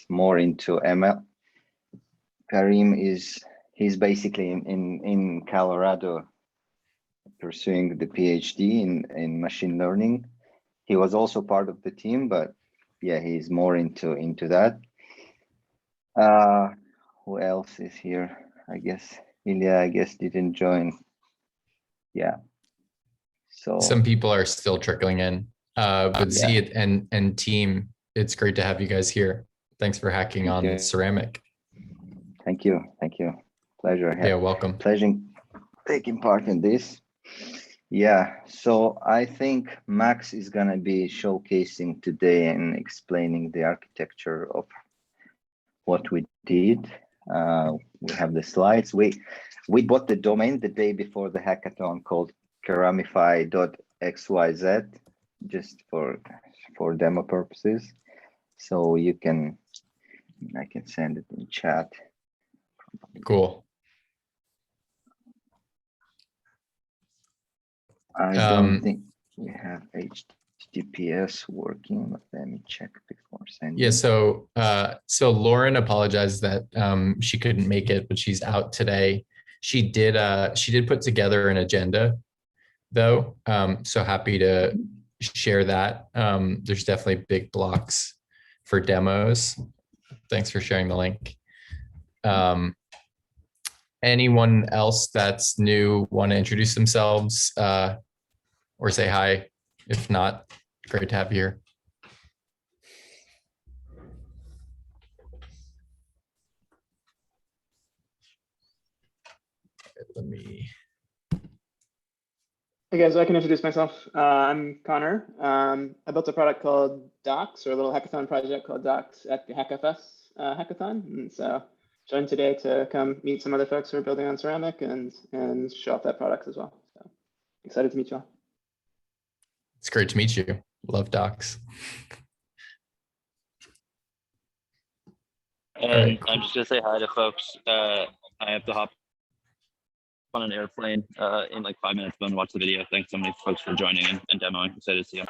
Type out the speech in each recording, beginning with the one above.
more into ML. Karim he's basically in Colorado pursuing the PhD in machine learning. He was also part of the team, but yeah, he's more into that. Who else is here? I guess Ilya, didn't join. Yeah. So some people are still trickling in. But yeah. Z and team, it's great to have you guys here. Thanks for hacking on Ceramic. Thank you. Pleasure. Yeah, welcome. Pleasure taking part in this. Yeah, so I think Max is gonna be showcasing today and explaining the architecture of what we did. We have the slides. We bought the domain the day before the hackathon called keramify.xyz, just for demo purposes. So I can send it in chat. Cool. I don't think we have HTTPS working. Let me check before sending. Yeah, so Lauren apologized that she couldn't make it, but she's out today. She did put together an agenda though. So happy to share that. There's definitely big blocks for demos. Thanks for sharing the link. Anyone else that's new want to introduce themselves or say hi? If not, great to have you here. Let me. Hey guys, I can introduce myself. I'm Connor. I built a product called Docs, or a little hackathon project called Docs at the HackFS hackathon. And so joined today to come meet some other folks who are building on Ceramic and show off that product as well. So excited to meet you all. It's great to meet you. Love Docs. And right, cool. I'm just gonna say hi to folks. I have to hop on an airplane in like 5 minutes, but I'm gonna watch the video. Thanks so many folks for joining and demoing. Excited to see you.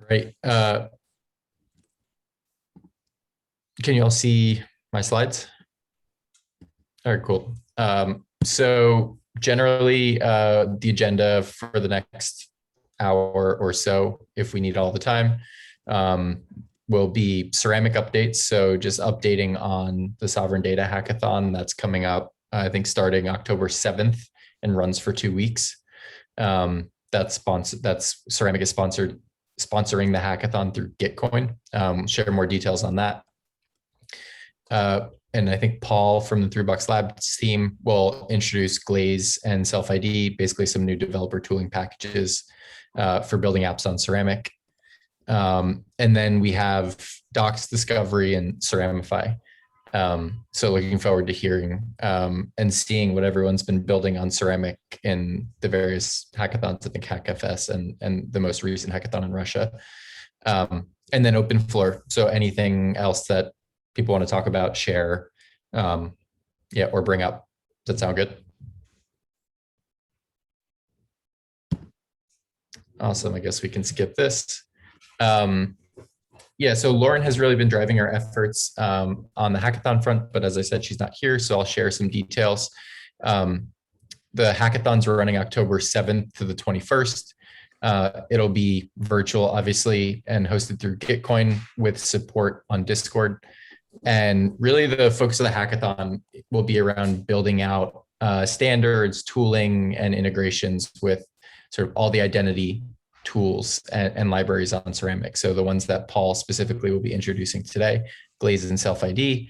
Right. Can you all see my slides? All right, cool. So generally, the agenda for the next hour or so, if we need all the time, will be Ceramic updates. So just updating on the Sovereign Data Hackathon that's coming up, I think starting October 7th and runs for 2 weeks. That's Ceramic is sponsoring the hackathon through Gitcoin. Share more details on that. And I think Paul from the 3Box Labs team will introduce Glaze and Self-ID, basically some new developer tooling packages for building apps on Ceramic. And then we have Docs Discovery and Ceramify. So looking forward to hearing and seeing what everyone's been building on Ceramic in the various hackathons, I think HackFS and the most recent hackathon in Russia. And then open floor. So anything else that people want to talk about, share, or bring up. Does that sound good? Awesome. I guess we can skip this. So Lauren has really been driving our efforts on the hackathon front, but as I said, she's not here, so I'll share some details. The hackathon's running October 7th to the 21st. It'll be virtual, obviously, and hosted through Gitcoin with support on Discord. And really the focus of the hackathon will be around building out standards, tooling, and integrations with sort of all the identity tools and libraries on Ceramic. So the ones that Paul specifically will be introducing today, Glaze and Self-ID,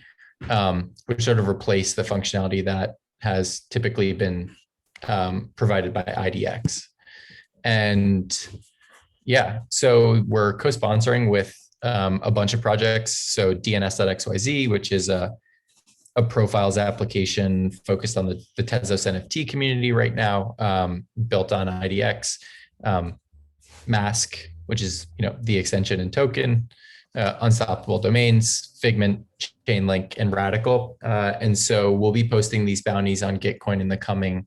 which sort of replace the functionality that has typically been provided by IDX. And yeah, so we're co-sponsoring with a bunch of projects. So DNS.xyz, which is a profiles application focused on the Tezos NFT community right now, built on IDX. Mask, which is the extension and token, Unstoppable Domains, Figment, Chainlink, and Radical. And so we'll be posting these bounties on Gitcoin in the coming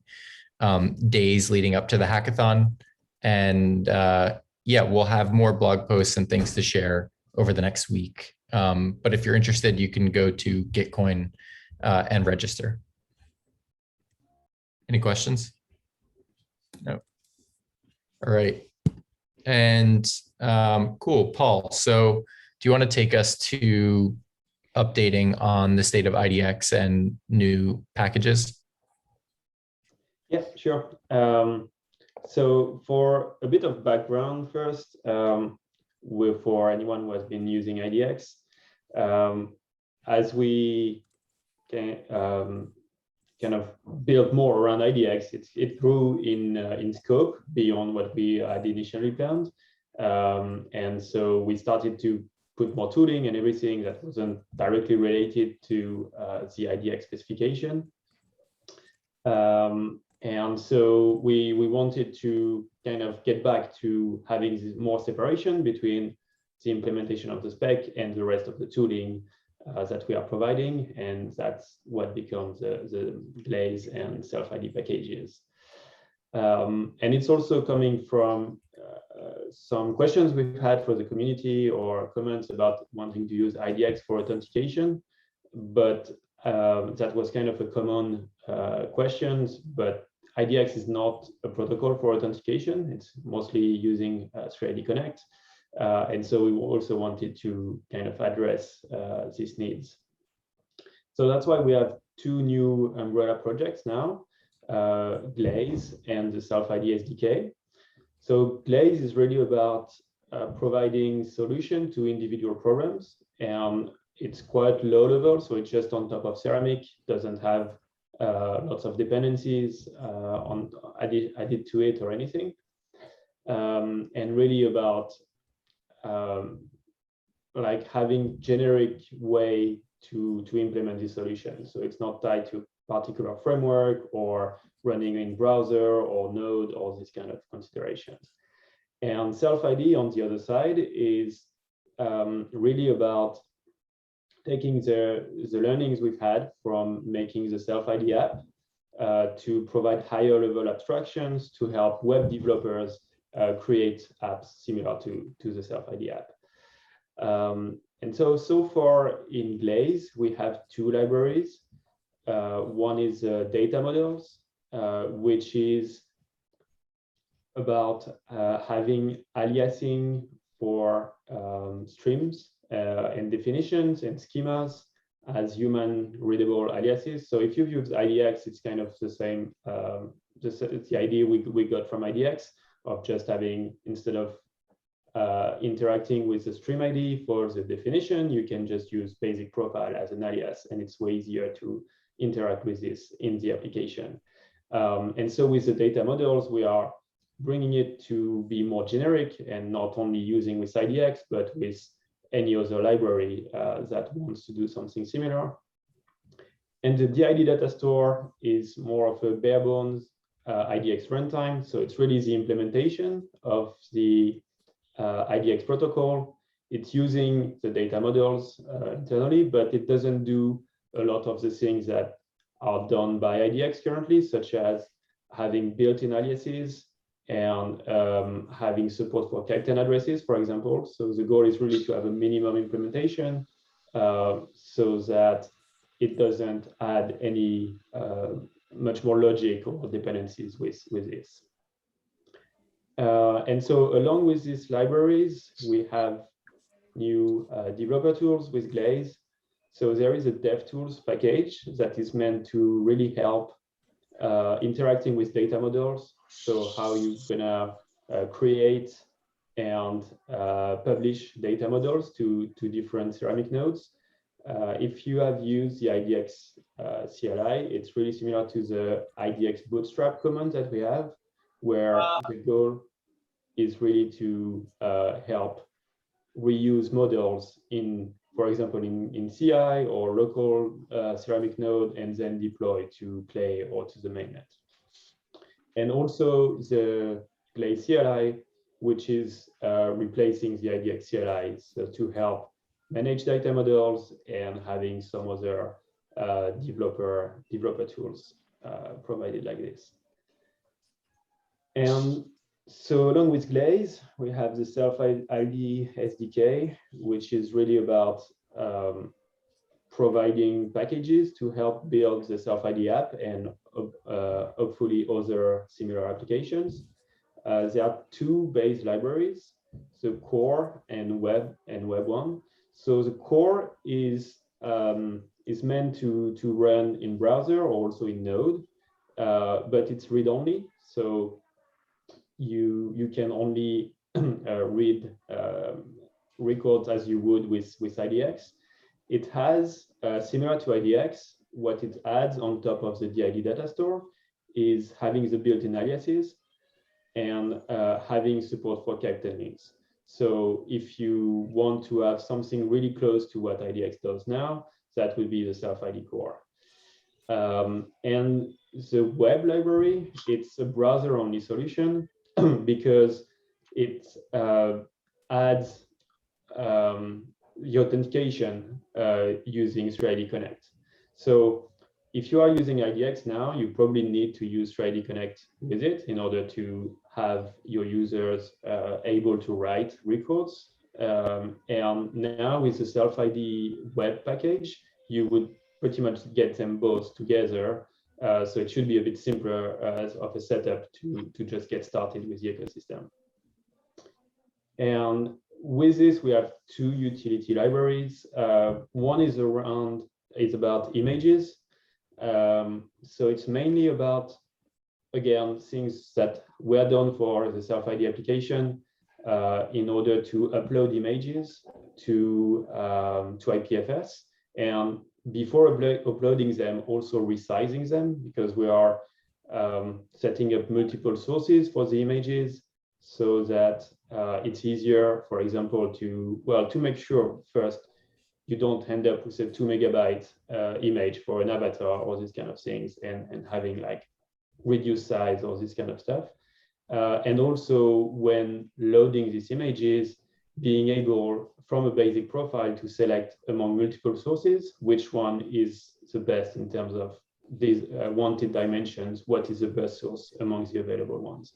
days leading up to the hackathon. And yeah, we'll have more blog posts and things to share over the next week. But if you're interested, you can go to Gitcoin and register. Any questions? No. All right. And cool, Paul. So do you want to take us to updating on the state of IDX and new packages? Yeah, sure. So for a bit of background first, for anyone who has been using IDX, as we can kind of build more around IDX, it grew in scope beyond what we had initially planned. And so we started to put more tooling and everything that wasn't directly related to the IDX specification. And so we wanted to kind of get back to having more separation between the implementation of the spec and the rest of the tooling that we are providing. And that's what becomes the Glaze and Self-ID packages. And it's also coming from some questions we've had for the community or comments about wanting to use IDX for authentication. But that was kind of a common questions, but IDX is not a protocol for authentication. It's mostly using ThreadID Connect. And so we also wanted to kind of address these needs. So that's why we have two new umbrella projects now, Glaze and the Self-ID SDK. So Glaze is really about providing solution to individual programs. And it's quite low level, so it's just on top of Ceramic, doesn't have lots of dependencies added to it or anything. And really about like having generic way to implement the solution. So it's not tied to particular framework or running in browser or node, all these kind of considerations. And Self-ID on the other side is really about taking the learnings we've had from making the Self-ID app to provide higher level abstractions to help web developers create apps similar to the Self-ID app. And so far in Glaze, we have two libraries. One is data models, which is about having aliasing for streams and definitions and schemas as human readable aliases. So if you've used IDX, it's kind of the same, the idea we got from IDX of just having, instead of interacting with the stream ID for the definition, you can just use basic profile as an alias, and it's way easier to interact with this in the application. And so with the data models, we are bringing it to be more generic and not only using with IDX, but with any other library that wants to do something similar. And the DID data store is more of a bare bones IDX runtime. So it's really the implementation of the IDX protocol. It's using the data models internally, but it doesn't do a lot of the things that are done by IDX currently, such as having built-in aliases and having support for Kite10 addresses, for example. So the goal is really to have a minimum implementation so that it doesn't add any much more logic or dependencies with this. And so along with these libraries, we have new developer tools with Glaze. So there is a DevTools package that is meant to really help interacting with data models. So how you're gonna create and publish data models to different Ceramic nodes. If you have used the IDX CLI, it's really similar to the IDX bootstrap command that we have, where the goal is really to help reuse models in, for example, in CI or local Ceramic node, and then deploy to Clay or to the mainnet. And also the Glaze CLI, which is replacing the IDX CLI, so to help manage data models and having some other developer tools provided like this. And So along with Glaze, we have the Self-ID SDK, which is really about providing packages to help build the Self-ID app and hopefully other similar applications. There are two base libraries, the core and web1. So the core is meant to run in browser or also in Node, but it's read-only. So you can only read records as you would with IDX. It has, similar to IDX, what it adds on top of the DID data store is having the built-in aliases and having support for character links. So if you want to have something really close to what IDX does now, that would be the Self-ID core. And the web library, it's a browser-only solution because it adds the authentication using 3ID Connect. So if you are using IDX now, you probably need to use 3ID Connect with it in order to have your users able to write records. And now with the Self-ID web package, you would pretty much get them both together. So it should be a bit simpler of a setup to just get started with the ecosystem. And with this, we have two utility libraries. One is about images. So it's mainly about, again, things that were done for the Self-ID application in order to upload images to IPFS. And before uploading them, also resizing them, because we are setting up multiple sources for the images so that it's easier, for example, to make sure first you don't end up with a 2 megabyte image for an avatar or these kind of things and having like reduced size or this kind of stuff. And also when loading these images, being able from a basic profile to select among multiple sources, which one is the best in terms of these wanted dimensions, what is the best source among the available ones.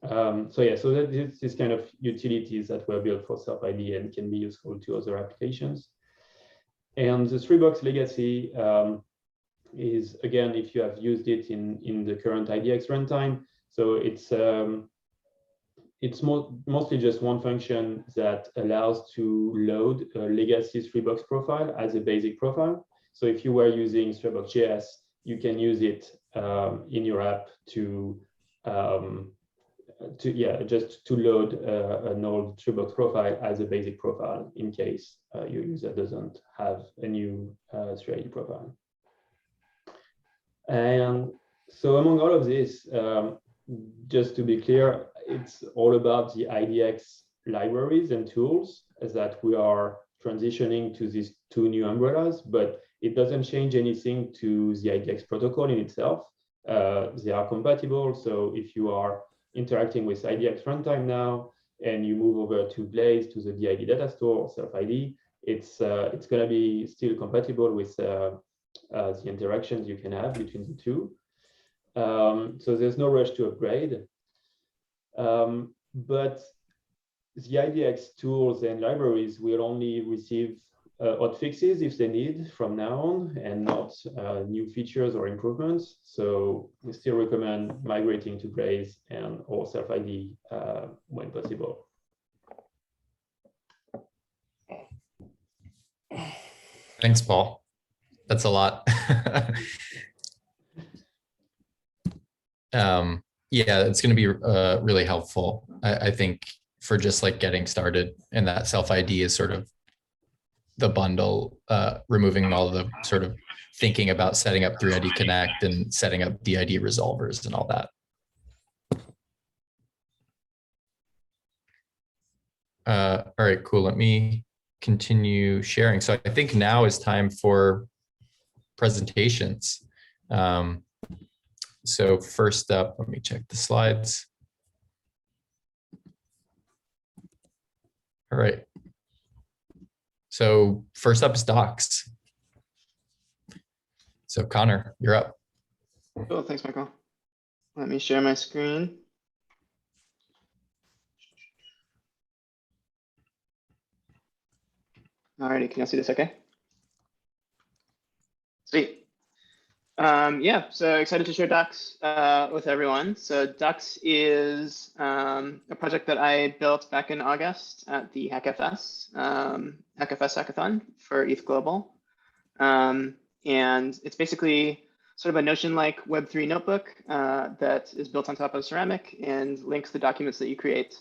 So that this kind of utilities that were built for Self-ID and can be useful to other applications. And the 3-box legacy is, again, if you have used it in the current IDX runtime, so it's mostly just one function that allows to load a legacy 3-box profile as a basic profile. So if you were using 3box.js, you can use it in your app to load an old 3box profile as a basic profile in case your user doesn't have a new 3ID profile. And so among all of this, just to be clear, it's all about the IDX libraries and tools that we are transitioning to these two new umbrellas, but it doesn't change anything to the IDX protocol in itself. They are compatible, so if you are interacting with IDX runtime now and you move over to Glaze, to the DID data store or Self-ID, it's going to be still compatible with the interactions you can have between the two. So there's no rush to upgrade. But the IDX tools and libraries will only receive hotfixes if they need from now on, and not new features or improvements. So we still recommend migrating to Glaze or Self-ID when possible. Thanks, Paul. That's a lot. Yeah, it's going to be really helpful, I think, for just like getting started. And that Self-ID is sort of the bundle, removing all the sort of thinking about setting up 3ID Connect and setting up DID resolvers and all that. All right, cool. Let me continue sharing. So I think now is time for presentations. So first up, let me check the slides. All right. So first up is docs. So Connor, you're up. Cool, thanks, Michael. Let me share my screen. Alrighty, can you see this okay? Sweet. Yeah, so excited to share Docs with everyone. So Docs is a project that I built back in August at the HackFS, HackFS Hackathon for ETH Global. And it's basically sort of a Notion-like Web3 notebook that is built on top of Ceramic and links the documents that you create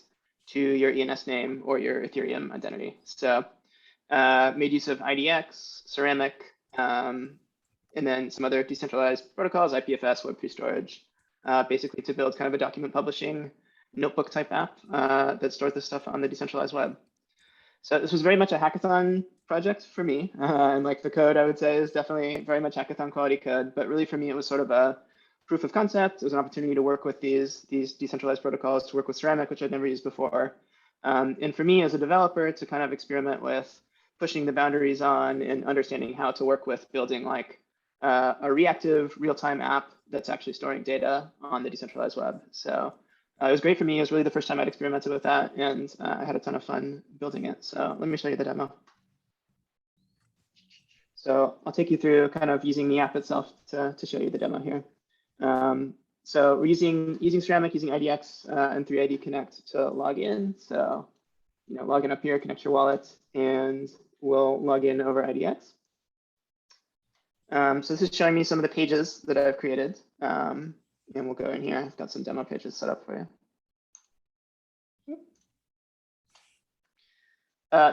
to your ENS name or your Ethereum identity. So made use of IDX, Ceramic, and then some other decentralized protocols, IPFS, Web3 storage, basically to build kind of a document publishing notebook type app that stores this stuff on the decentralized web. So this was very much a hackathon project for me. And like the code, I would say, is definitely very much hackathon quality code. But really for me, it was sort of a proof of concept. It was an opportunity to work with these decentralized protocols, to work with Ceramic, which I'd never used before. And for me as a developer to kind of experiment with pushing the boundaries on and understanding how to work with building like a reactive real-time app that's actually storing data on the decentralized web. So it was great for me. It was really the first time I'd experimented with that, and I had a ton of fun building it. So let me show you the demo. So I'll take you through kind of using the app itself to show you the demo here. So we're using Ceramic, using IDX and 3ID Connect to log in. So log in up here, connect your wallet, and we'll log in over IDX. So this is showing me some of the pages that I've created. And we'll go in here. I've got some demo pages set up for you.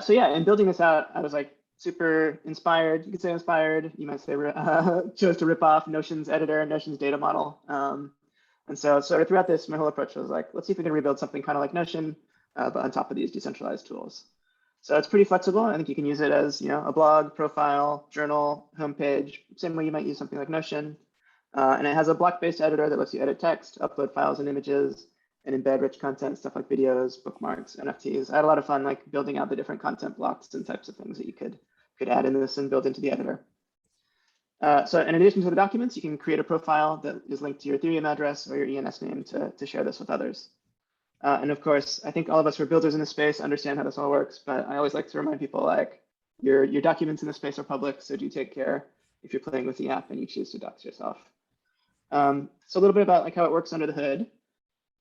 So yeah, in building this out, I was like super inspired. You could say inspired. You might say chose to rip off Notion's editor, Notion's data model. And so throughout this, my whole approach was like, let's see if we can rebuild something kind of like Notion, but on top of these decentralized tools. So it's pretty flexible. I think you can use it as a blog, profile, journal, homepage, same way you might use something like Notion. And it has a block-based editor that lets you edit text, upload files and images, and embed rich content, stuff like videos, bookmarks, NFTs. I had a lot of fun like building out the different content blocks and types of things that you could add in this and build into the editor. So in addition to the documents, you can create a profile that is linked to your Ethereum address or your ENS name to share this with others. And of course, I think all of us who are builders in this space understand how this all works, but I always like to remind people like your documents in this space are public, so do take care if you're playing with the app and you choose to dox yourself. So a little bit about like how it works under the hood.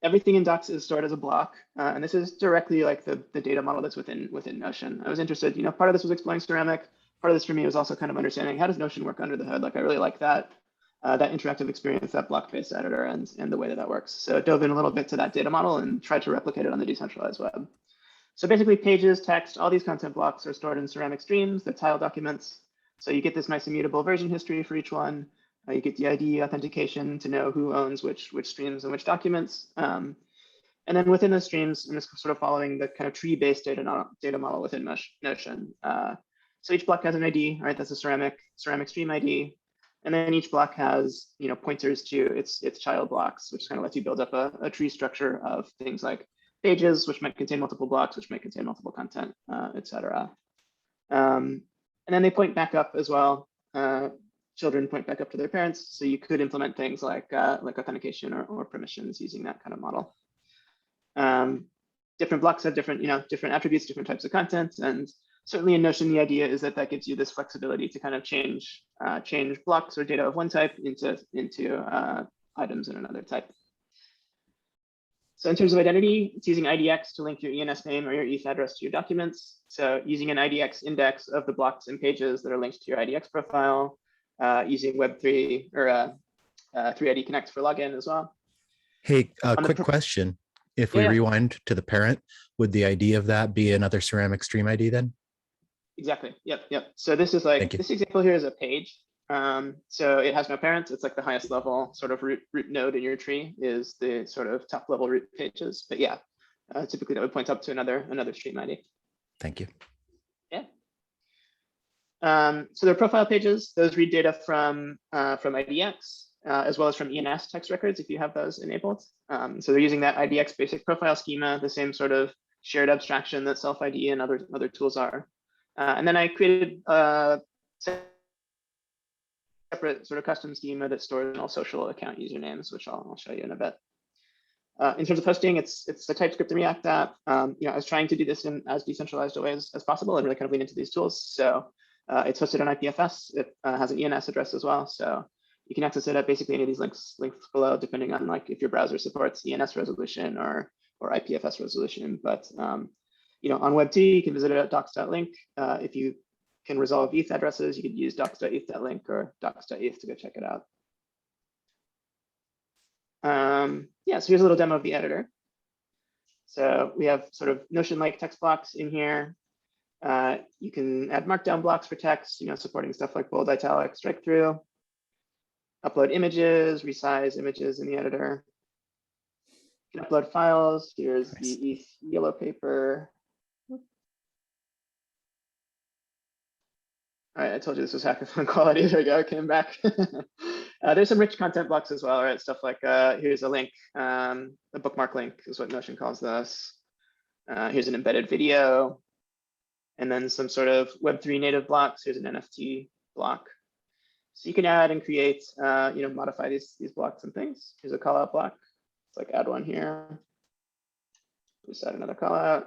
Everything in Docs is stored as a block, and this is directly like the data model that's within Notion. I was interested, part of this was exploring Ceramic. Part of this for me was also kind of understanding how does Notion work under the hood. Like I really like that interactive experience, that block-based editor, and the way that works. So I dove in a little bit to that data model and tried to replicate it on the decentralized web. So basically, pages, text, all these content blocks are stored in Ceramic streams. They're tile documents. So you get this nice immutable version history for each one. You get the ID authentication to know who owns which streams and which documents. And then within those streams, I'm just sort of following the kind of tree-based data model within Notion. So each block has an ID, right? That's a Ceramic stream ID. And then each block has pointers to its child blocks, which kind of lets you build up a tree structure of things like pages, which might contain multiple blocks, which might contain multiple content, etc. And then they point back up as well. Children point back up to their parents, so you could implement things like authentication or permissions using that kind of model. Different blocks have different attributes, different types of content, and certainly in Notion, the idea is that gives you this flexibility to kind of change blocks or data of one type into items in another type. So in terms of identity, it's using IDX to link your ENS name or your ETH address to your documents. So using an IDX index of the blocks and pages that are linked to your IDX profile, using Web3 or 3ID Connect for login as well. Hey, quick question. If we rewind to the parent, would the ID of that be another Ceramic stream ID then? Exactly. Yep. So this is like, this example here is a page. So it has no parents. It's like the highest level sort of root node in your tree is the sort of top level root pages. But yeah, typically that would point up to another stream ID. Thank you. Yeah. So there are profile pages. Those read data from IDX as well as from ENS text records if you have those enabled. So they're using that IDX basic profile schema, the same sort of shared abstraction that self-ID and other tools are. And then I created a separate sort of custom schema that stores all social account usernames, which I'll show you in a bit. In terms of hosting, it's the TypeScript and React app. I was trying to do this in as decentralized a way as possible and really kind of lean into these tools. So it's hosted on IPFS. It has an ENS address as well. So you can access it at basically any of these links below, depending on like if your browser supports ENS resolution or IPFS resolution. But on Web2, you can visit it at docs.link. If you can resolve ETH addresses, you could use docs.eth.link or docs.eth to go check it out. So here's a little demo of the editor. So we have sort of Notion-like text blocks in here. You can add markdown blocks for text, supporting stuff like bold, italic, strike through. Upload images, resize images in the editor. You can upload files. Here's the ETH yellow paper. All right, I told you this was hackathon quality. There we go, came back. There's some rich content blocks as well, right? Stuff like here's a link, a bookmark link is what Notion calls this. Here's an embedded video, and then some sort of Web3 native blocks. Here's an NFT block. So you can add and create, modify these blocks and things. Here's a callout block. Let's like add one here. Just add another callout.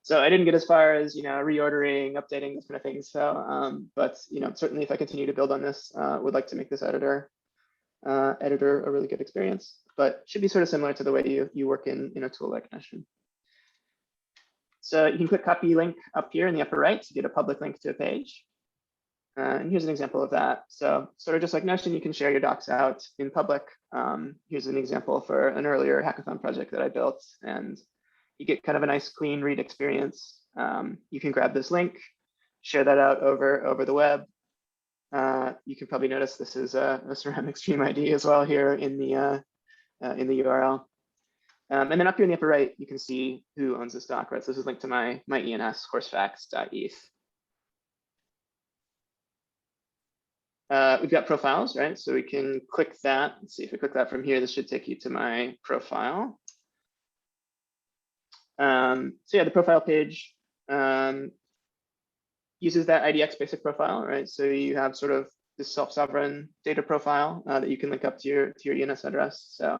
So I didn't get as far as reordering, updating, this kind of thing. So, but certainly if I continue to build on this, would like to make this editor a really good experience. But should be sort of similar to the way you work in a tool like Notion. So you can click copy link up here in the upper right to get a public link to a page. And here's an example of that. So sort of just like Notion, you can share your docs out in public. Here's an example for an earlier hackathon project that I built, and you get kind of a nice clean read experience. You can grab this link, share that out over the web. You can probably notice this is a Ceramic Stream ID as well here in the URL. And then up here in the upper right, you can see who owns this doc, right? So this is linked to my ENS horsefacts.eth. We've got profiles, right? So we can click that. Let's see if we click that from here, this should take you to my profile. So yeah, the profile page uses that IDX basic profile, right? So you have sort of this self-sovereign data profile that you can link up to your ENS address. So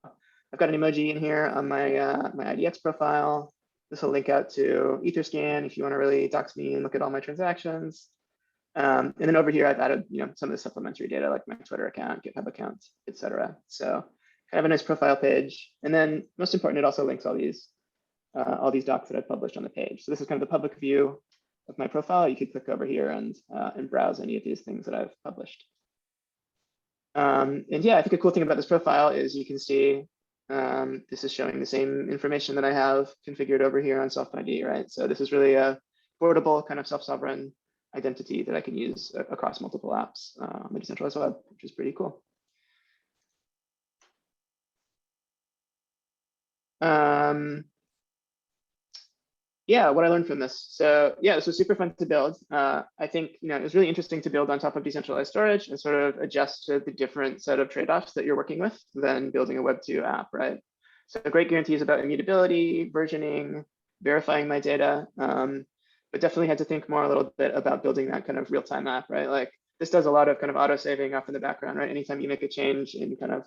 I've got an emoji in here on my my IDX profile. This will link out to Etherscan if you want to really dox me and look at all my transactions. And then over here, I've added some of the supplementary data like my Twitter account, GitHub account, etc. So kind of a nice profile page. And then most important, it also links all these docs that I've published on the page. So this is kind of the public view of my profile. You could click over here and browse any of these things that I've published. And yeah, I think a cool thing about this profile is you can see this is showing the same information that I have configured over here on self-ID, right? So this is really a portable kind of self-sovereign identity that I can use across multiple apps on the decentralized web, which is pretty cool. Yeah, what I learned from this. So yeah, this was super fun to build. I think it was really interesting to build on top of decentralized storage and sort of adjust to the different set of trade-offs that you're working with than building a Web2 app, right? So great guarantees about immutability, versioning, verifying my data, but definitely had to think more a little bit about building that kind of real-time app, right? Like this does a lot of kind of auto-saving off in the background, right? Anytime you make a change in kind of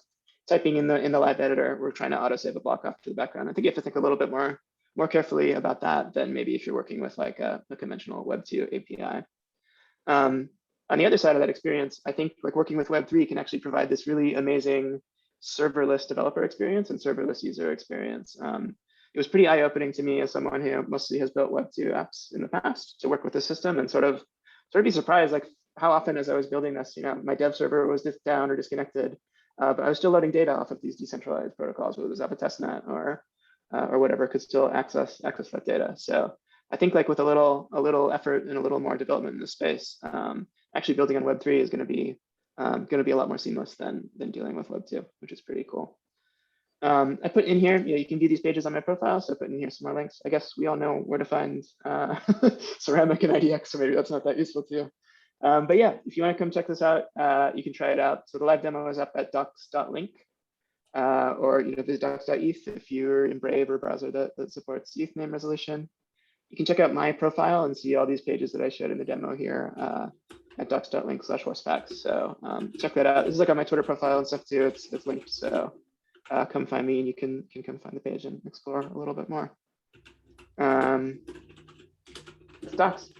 typing in the live editor, we're trying to auto-save a block off to the background. I think you have to think a little bit more carefully about that than maybe if you're working with like a conventional Web2 API. On the other side of that experience, I think like working with Web3 can actually provide this really amazing serverless developer experience and serverless user experience. It was pretty eye-opening to me as someone who mostly has built Web2 apps in the past to work with the system and sort of be surprised like how often as I was building this, my dev server was down or disconnected, but I was still loading data off of these decentralized protocols, whether it was off a testnet or whatever, could still access that data. So I think like with a little effort and a little more development in this space, actually building on Web3 is going to be a lot more seamless than dealing with Web2, which is pretty cool. I put in here, you can view these pages on my profile, so I put in here some more links. I guess we all know where to find Ceramic and IDX, so maybe that's not that useful to you. But yeah, if you want to come check this out, you can try it out. So the live demo is up at docs.link. Or visit docs.eth if you're in Brave or a browser that supports ETH name resolution. You can check out my profile and see all these pages that I showed in the demo here at docs.link/horsefacts. So check that out. This is like on my Twitter profile and stuff too. It's linked. So come find me and you can come find the page and explore a little bit more. It's docs.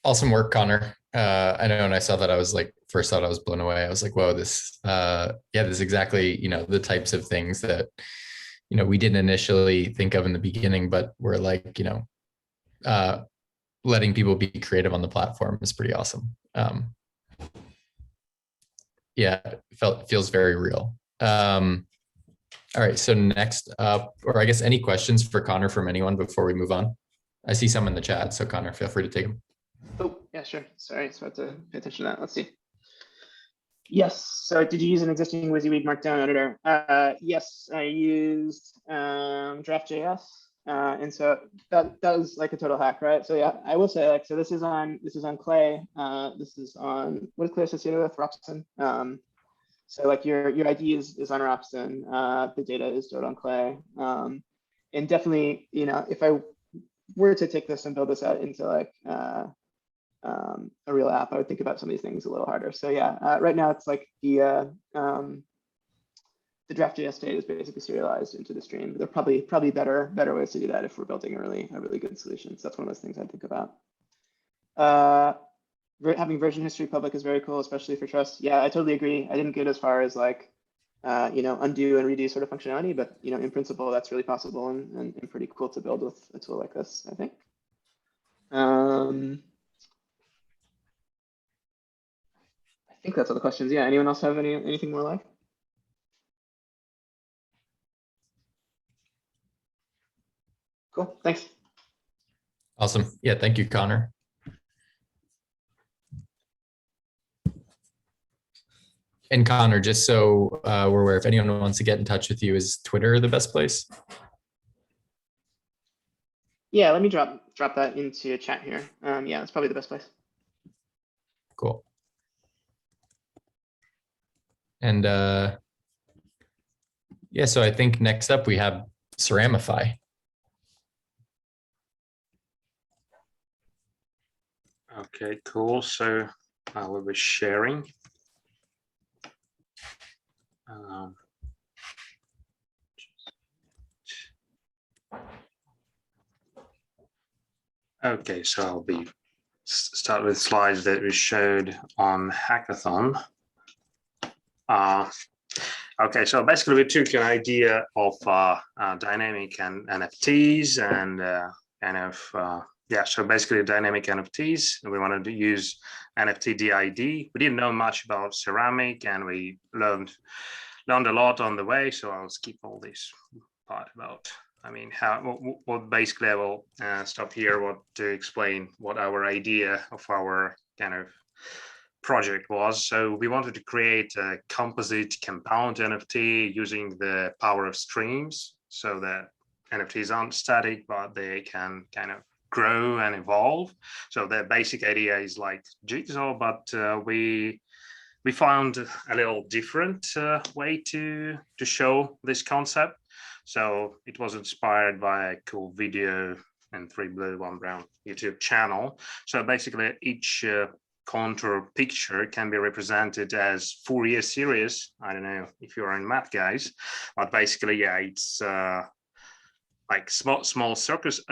Awesome work, Connor. I know when I saw that, I was like, first thought I was blown away. I was like, whoa, this, yeah, this is exactly, the types of things that, we didn't initially think of in the beginning, but we're like, letting people be creative on the platform is pretty awesome. Yeah, feels very real. All right, so next up, or I guess any questions for Connor from anyone before we move on? I see some in the chat, so Connor, feel free to take them. Oh, yeah, sure. Sorry, so I have to pay attention to that. Let's see. Yes. So did you use an existing WYSIWYG Markdown editor? Yes, I used Draft.js. And so that was like a total hack, right? So yeah, I will say like, so this is on Clay. This is on, what is Clay associated with? Ropsten. So like your ID is on Ropsten. The data is stored on Clay. And definitely, if I were to take this and build this out into like a real app, I would think about some of these things a little harder. So yeah, right now it's like the Draft.js state is basically serialized into the stream. There are probably better ways to do that if we're building a really good solution. So that's one of those things I think about. Having version history public is very cool, especially for trust. Yeah, I totally agree. I didn't get as far as like undo and redo sort of functionality, but in principle that's really possible and pretty cool to build with a tool like this, I think. I think that's all the questions. Yeah. Anyone else have anything more live? Cool. Thanks. Awesome. Yeah. Thank you, Connor. And Connor, just so we're aware, if anyone wants to get in touch with you, is Twitter the best place? Yeah. Let me drop that into chat here. Yeah, that's probably the best place. Cool. And yeah, so I think next up we have Ceramify. Okay, cool. So we'll be sharing. Okay, so I'll be start with slides that we showed on Hackathon. Okay, so basically we took an idea of dynamic and NFTs and so basically dynamic NFTs. We wanted to use NFT DID. We didn't know much about ceramic and we learned a lot on the way. So I'll skip all this part about, what basically I will stop here to explain what our idea of our kind of project was. So we wanted to create a composite compound NFT using the power of streams so that NFTs aren't static, but they can kind of grow and evolve. So the basic idea is like Jigsaw, but we found a little different way to show this concept. So it was inspired by a cool video and 3 Blue 1 Brown YouTube channel. So basically each contour picture can be represented as Fourier series. I don't know if you're in math, guys, but basically, yeah, it's like small circles,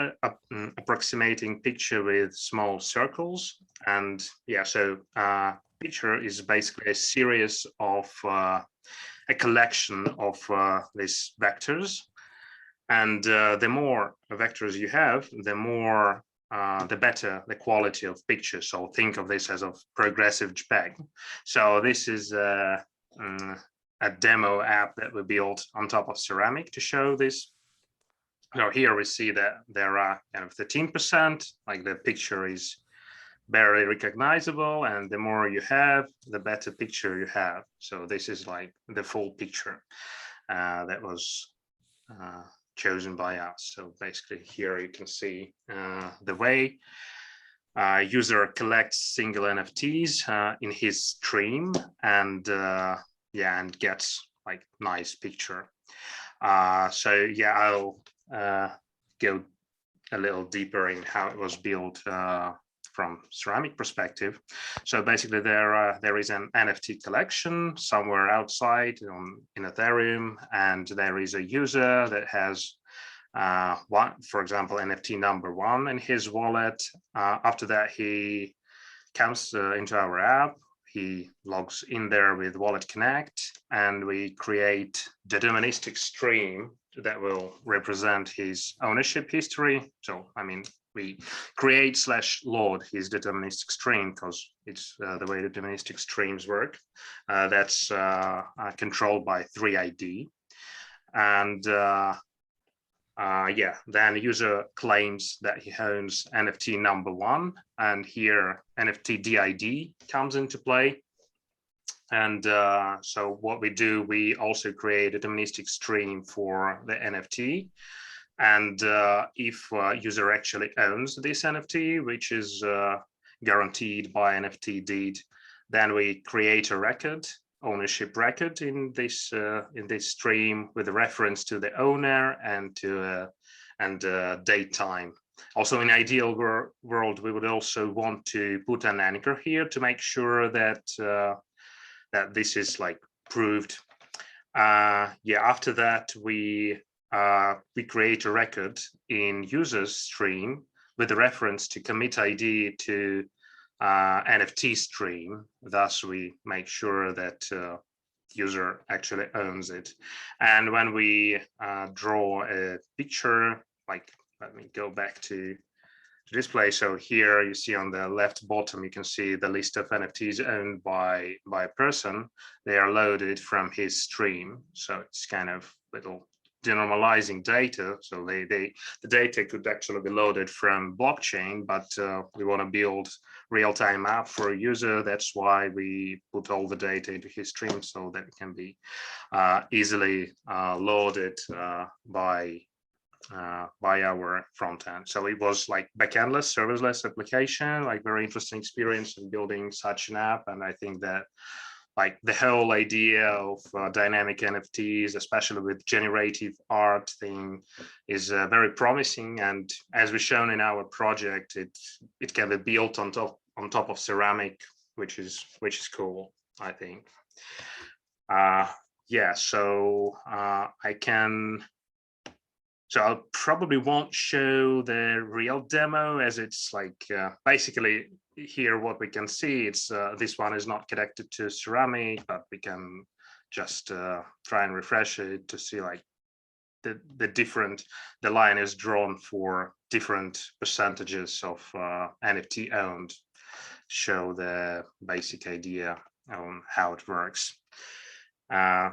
approximating picture with small circles. And yeah, so picture is basically a series of a collection of these vectors. And the more vectors you have, the better the quality of picture. So think of this as a progressive JPEG. So this is a demo app that we built on top of Ceramic to show this. So here we see that there are kind of 13%, like the picture is barely recognizable, and the more you have, the better picture you have. So this is like the full picture that was chosen by us. So basically here you can see the way user collects single NFTs in his stream and and gets like nice picture. So yeah, I'll go a little deeper in how it was built from ceramic perspective. So basically there is an NFT collection somewhere outside in Ethereum, and there is a user that has one, for example, NFT number 1 in his wallet. After that, he comes into our app, he logs in there with Wallet Connect, and we create deterministic stream that will represent his ownership history. So, I mean, we create / load his deterministic stream because it's the way deterministic streams work. That's controlled by 3ID. And yeah, then the user claims that he owns NFT number 1, and here NFT DID comes into play. And so what we do, we also create a deterministic stream for the NFT. And if user actually owns this NFT, which is guaranteed by NFT deed, then we create a record, ownership record in this stream with a reference to the owner and to date time. Also, in ideal world, we would also want to put an anchor here to make sure that that this is like proved. Yeah, after that we create a record in user's stream with a reference to commit ID to NFT stream. Thus, we make sure that user actually owns it. And when we draw a picture, like, let me go back to display. So here you see on the left bottom, you can see the list of NFTs owned by a person. They are loaded from his stream. So it's kind of little denormalizing data. So the data could actually be loaded from blockchain, but we want to build real-time app for a user. That's why we put all the data into his stream so that it can be easily loaded by our front end. So it was like backendless, serverless application, like very interesting experience in building such an app. And I think that like the whole idea of dynamic NFTs, especially with generative art thing, is very promising. And as we've shown in our project, it can be built on top of ceramic, which is cool, I think. Yeah, so So I probably won't show the real demo, as it's like basically here what we can see, it's this one is not connected to ceramic, but we can just try and refresh it to see like the line is drawn for different percentages of NFT owned, show the basic idea on how it works.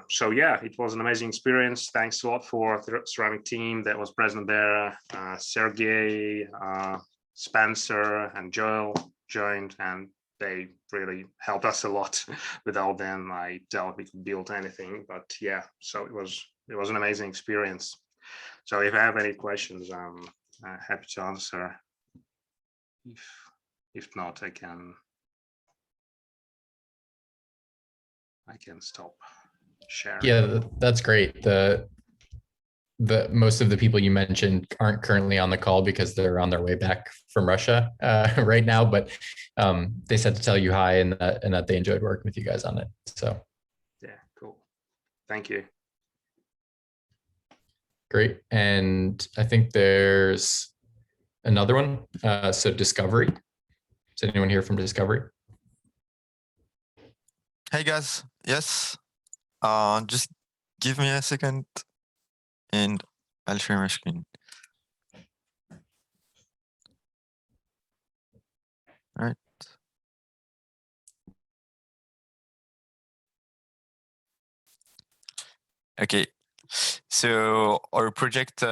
So yeah, it was an amazing experience. Thanks a lot for the ceramic team that was present there. Sergey, Spencer, and Joel joined, and they really helped us a lot. Without them, I doubt we could build anything. But yeah, so it was an amazing experience. So if I have any questions, I'm happy to answer. If not, I can stop sharing. Yeah, that's great. The most of the people you mentioned aren't currently on the call because they're on their way back from Russia right now, but they said to tell you hi and that they enjoyed working with you guys on it. So yeah, cool. Thank you. Great. And I think there's another one. So Discovery. Is anyone here from Discovery? Hey guys, yes. Just give me a second and I'll share my screen. All right. Okay, so our project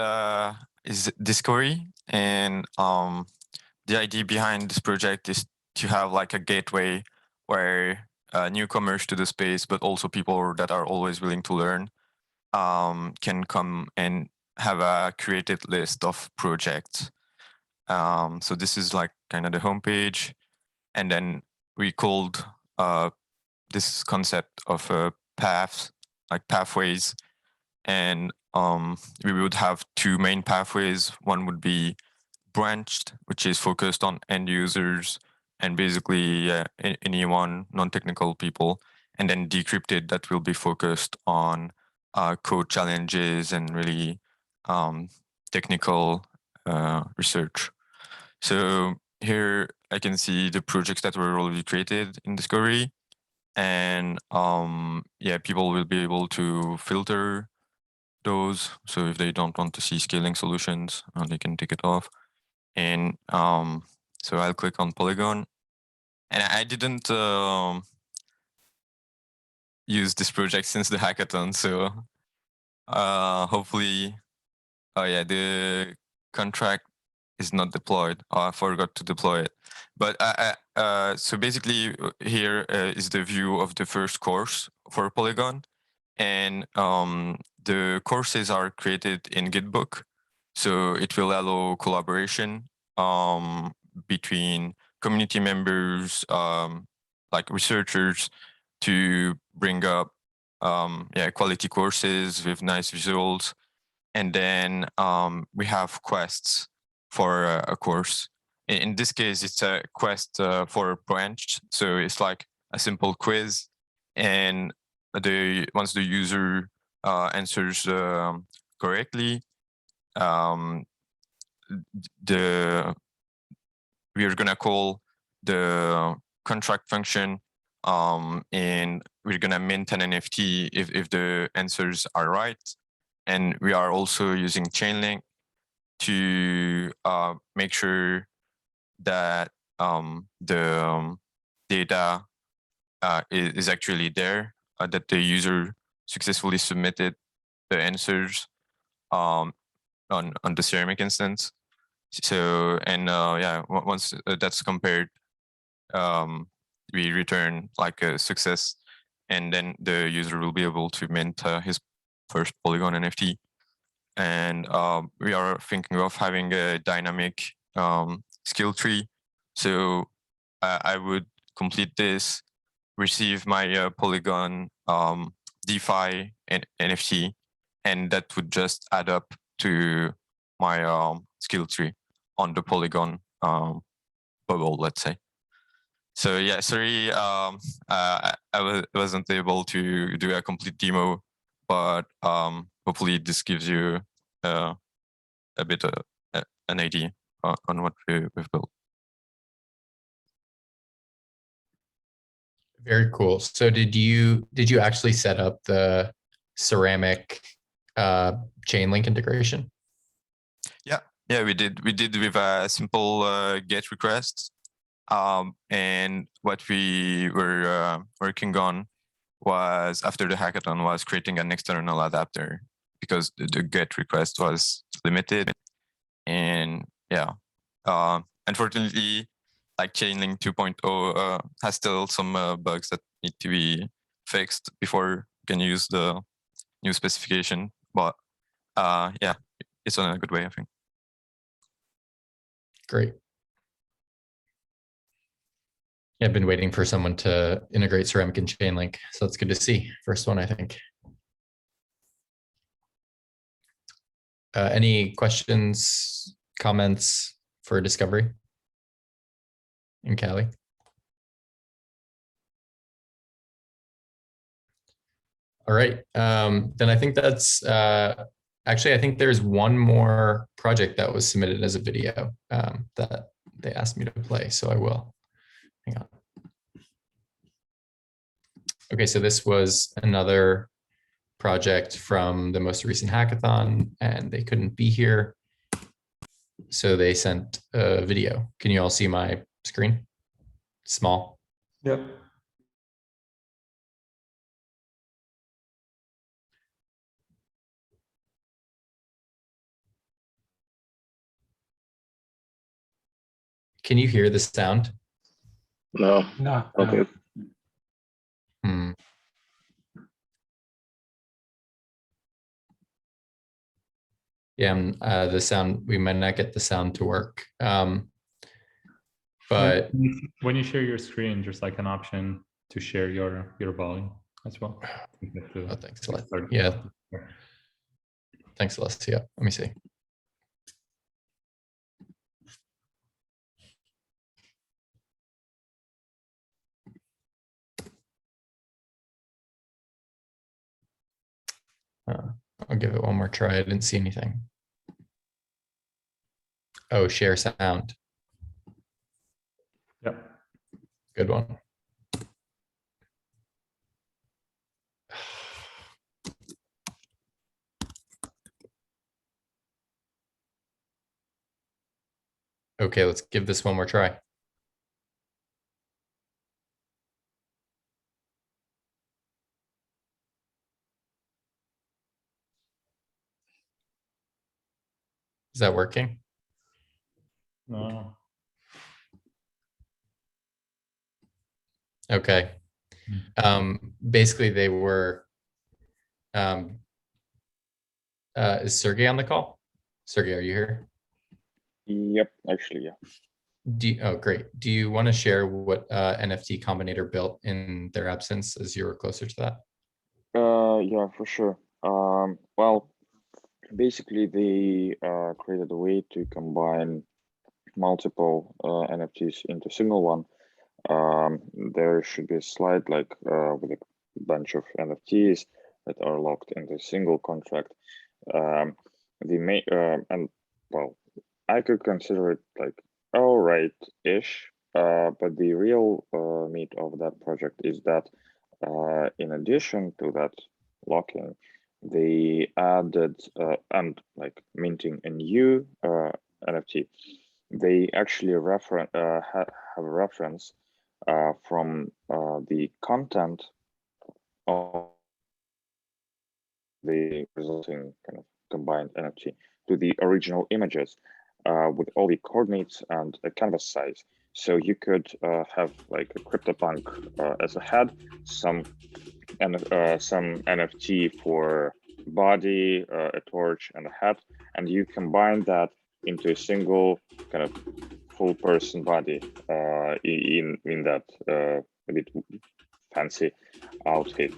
is Discovery, and the idea behind this project is to have like a gateway where newcomers to the space, but also people that are always willing to learn, can come and have a curated list of projects. So this is like kind of the homepage, and then we called this concept of paths, like pathways, and we would have two main pathways. One would be branched, which is focused on end users and basically anyone, non-technical people, and then decrypted that will be focused on code challenges and really technical research. So here I can see the projects that were already created in Discovery, and yeah, people will be able to filter those. So if they don't want to see scaling solutions, they can take it off. And so I'll click on Polygon, and I didn't use this project since the hackathon. So hopefully, oh yeah, the contract is not deployed. Oh, I forgot to deploy it. But so basically here is the view of the first course for Polygon. And the courses are created in Gitbook. So it will allow collaboration between community members, like researchers, to bring up yeah, quality courses with nice visuals. And then we have quests for a course. In this case, it's a quest for a branch. So it's like a simple quiz. And once the user answers correctly, we are gonna call the contract function, and we're gonna mint an NFT if the answers are right. And we are also using Chainlink to make sure that the data is actually there, that the user successfully submitted the answers on the Ceramic instance. So, and yeah, once that's compared, we return like a success, and then the user will be able to mint his first Polygon NFT. And we are thinking of having a dynamic skill tree. So I would complete this, receive my Polygon DeFi and NFT, and that would just add up to my skill tree on the Polygon bubble, let's say. So yeah, sorry, I wasn't able to do a complete demo, but hopefully this gives you a bit an idea on what we've built. Very cool. So did you actually set up the Ceramic Chainlink integration? Yeah, we did with a simple GET request. And what we were working on was, after the hackathon, was creating an external adapter, because the GET request was limited. And yeah, unfortunately, like Chainlink 2.0 has still some bugs that need to be fixed before you can use the new specification. But yeah, it's on a good way, I think. Great. Yeah, I've been waiting for someone to integrate Ceramic and Chainlink, so it's good to see. First one, I think. Any questions, comments for Discovery and Callie? All right, then I think that's actually, I think there's one more project that was submitted as a video that they asked me to play, so I will. Hang on. Okay, so this was another project from the most recent hackathon, and they couldn't be here, so they sent a video. Can you all see my screen? Small. Yep. Can you hear the sound? No. No. Okay. Yeah, the sound, we might not get the sound to work. But when you share your screen, there's like an option to share your volume as well. Oh, thanks a lot. Yeah. Thanks, Celeste. Yeah, let me see. I'll give it one more try. I didn't see anything. Oh, share sound. Yep. Good one. Okay, let's give this one more try. Is that working? No. Okay. Basically, they were. Is Sergey on the call? Sergey, are you here? Yep, actually, yeah. Oh, great. Do you want to share what NFT Combinator built in their absence, as you were closer to that? Yeah, for sure. Well, basically they created a way to combine multiple NFTs into single one. There should be a slide like with a bunch of NFTs that are locked into a single contract. And well, I could consider it like all right-ish, but the real meat of that project is that in addition to that locking, they added and like minting a new NFT. They actually have a reference from the content of the resulting kind of combined NFT to the original images with all the coordinates and a canvas size. So you could have like a CryptoPunk as a head, some NFT for body, a torch, and a hat, and you combine that into a single kind of full person body in that a bit fancy outfit.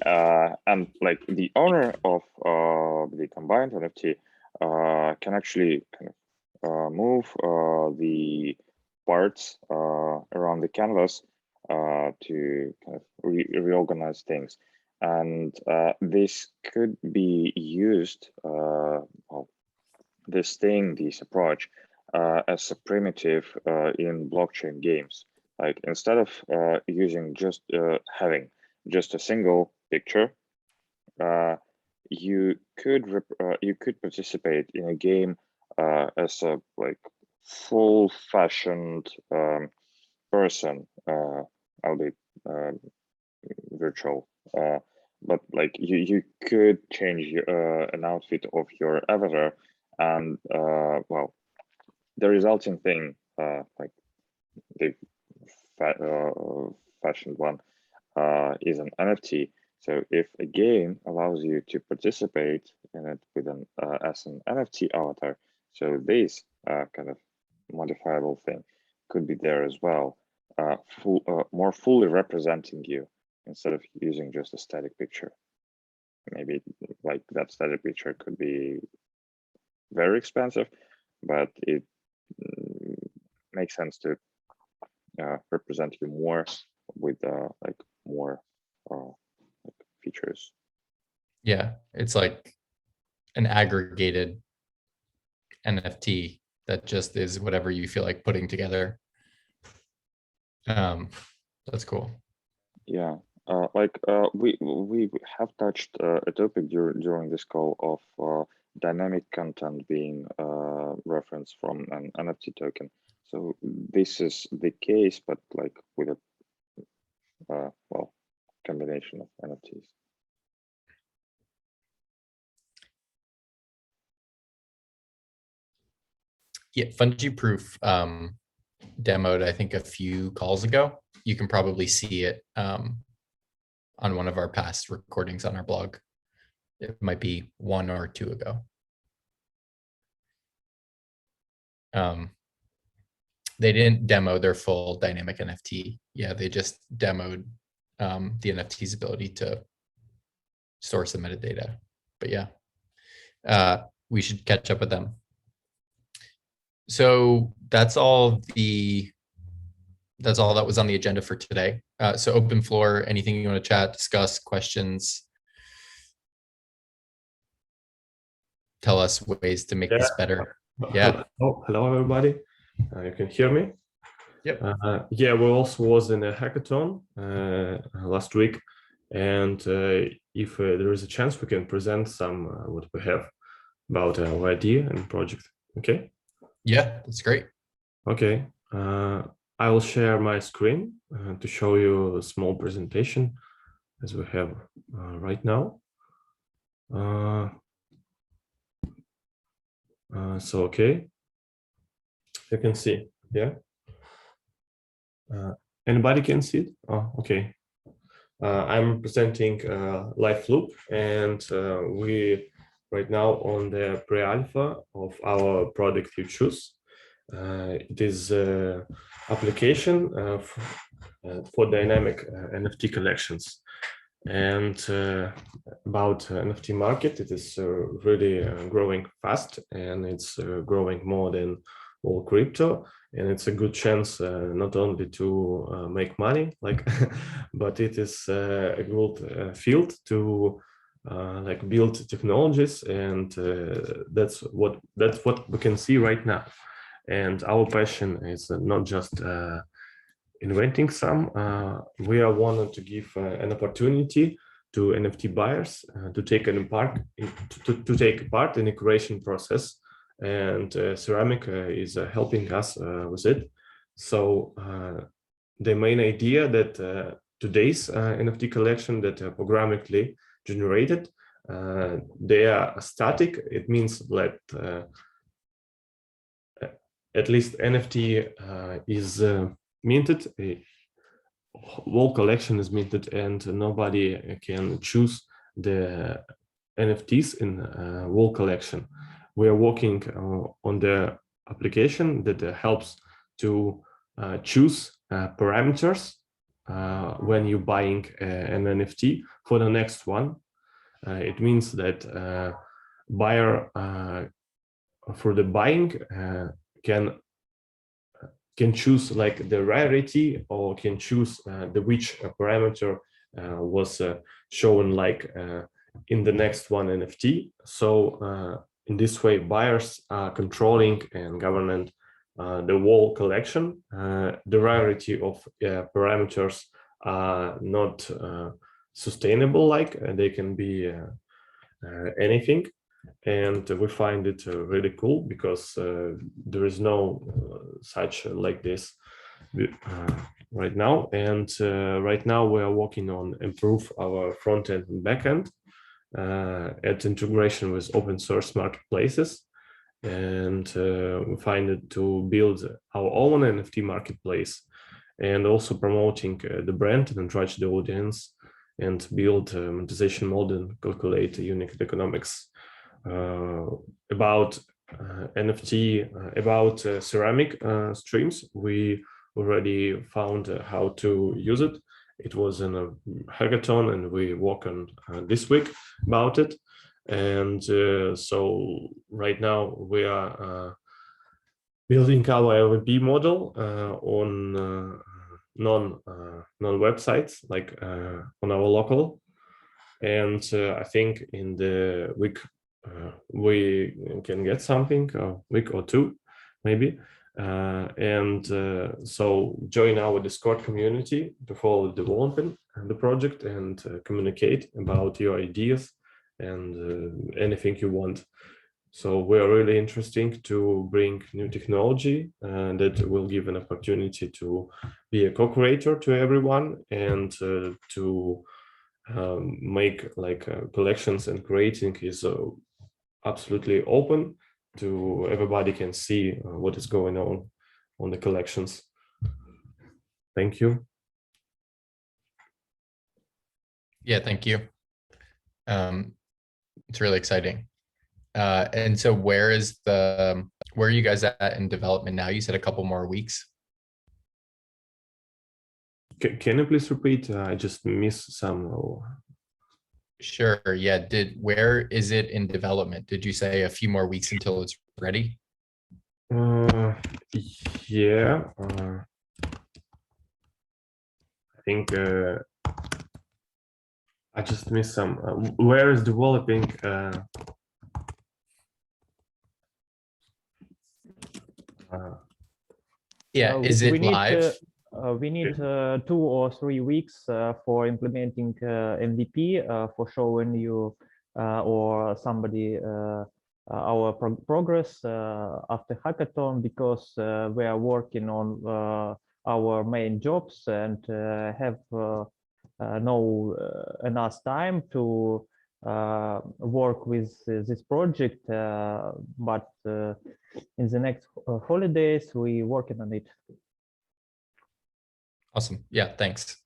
And like the owner of the combined NFT can actually kind of move the parts around the canvas to kind of reorganize things. And this could be used, well, this approach as a primitive in blockchain games. Like instead of using just having just a single picture, you could participate in a game as a like full-fashioned person, albeit virtual. But like you could change an outfit of your avatar, and well, the resulting thing, like the fashioned one, is an NFT. So if a game allows you to participate in it with an as an NFT avatar, so this kind of modifiable thing could be there as well, more fully representing you instead of using just a static picture. Maybe like that static picture could be very expensive, but it makes sense to represent you more with like more like features. Yeah, it's like an aggregated NFT that just is whatever you feel like putting together. That's cool. Yeah, like we have touched a topic during this call of dynamic content being referenced from an NFT token. So this is the case, but like with a well, combination of NFTs. Yeah, Fungiproof demoed, I think, a few calls ago. You can probably see it on one of our past recordings on our blog. It might be 1 or 2 ago. They didn't demo their full dynamic NFT. Yeah, they just demoed the NFT's ability to store some metadata. But yeah, we should catch up with them. So that's all that was on the agenda for today. So open floor, anything you want to chat, discuss, questions? tell us ways to make Yeah. this better. Yeah. Hello everybody. You can hear me? Yep. Yeah, we also was in a hackathon last week, and if there is a chance, we can present some what we have about our idea and project. Okay. Yeah, that's great. Okay. I will share my screen to show you a small presentation as we have right now. So okay, you can see, yeah. Anybody can see it? Oh, okay. I'm presenting LifeLoop, and we right now on the pre-alpha of our product you choose. It is application for dynamic NFT collections. And about NFT market, it is really growing fast, and it's growing more than all crypto, and it's a good chance not only to make money, like, but it is a good field to like build technologies, and that's what we can see right now. And our passion is not just inventing some. We are wanted to give an opportunity to NFT buyers to take part in the creation process, and Ceramic is helping us with it. So the main idea that today's NFT collection that are programmatically generated, they are static. It means that at least NFT is minted, a whole collection is minted, and nobody can choose the NFTs in whole collection. We are working on the application that helps to choose parameters when you're buying an NFT for the next one. It means that buyer for the buying can choose like the rarity, or can choose the which parameter was shown like in the next one NFT. So in this way, buyers are controlling and governing the whole collection. The rarity of parameters are not sustainable, like they can be anything. And we find it really cool because there is no such like this right now. And right now we are working on improve our front end and back end at integration with open source marketplaces. And we find it to build our own NFT marketplace, and also promoting the brand and encourage the audience, and build a monetization model and calculate unit economics. About NFT, about Ceramic streams, we already found how to use it. It was in a hackathon, and we work on this week about it. And so right now we are building our LVP model on non websites, like on our local. And I think in the week we can get something, a week or two, maybe. So join our Discord community to follow the development and the project, and communicate about your ideas and anything you want. So we are really interesting to bring new technology that will give an opportunity to be a co-creator to everyone, and to make like collections, and creating is absolutely open to everybody can see what is going on the collections. Thank you. Yeah, thank you. It's really exciting. And so where are you guys at in development now? You said a couple more weeks. Can you please repeat? I just missed some. Sure. Yeah. Where is it in development? Did you say a few more weeks until it's ready? Yeah. I think I just missed some. Where is developing? Yeah, is it live? We need 2 or 3 weeks for implementing MVP for showing you or somebody our progress after hackathon, because we are working on our main jobs and have no enough time to work with this project, but in the next holidays we working on it. Awesome. Yeah, thanks.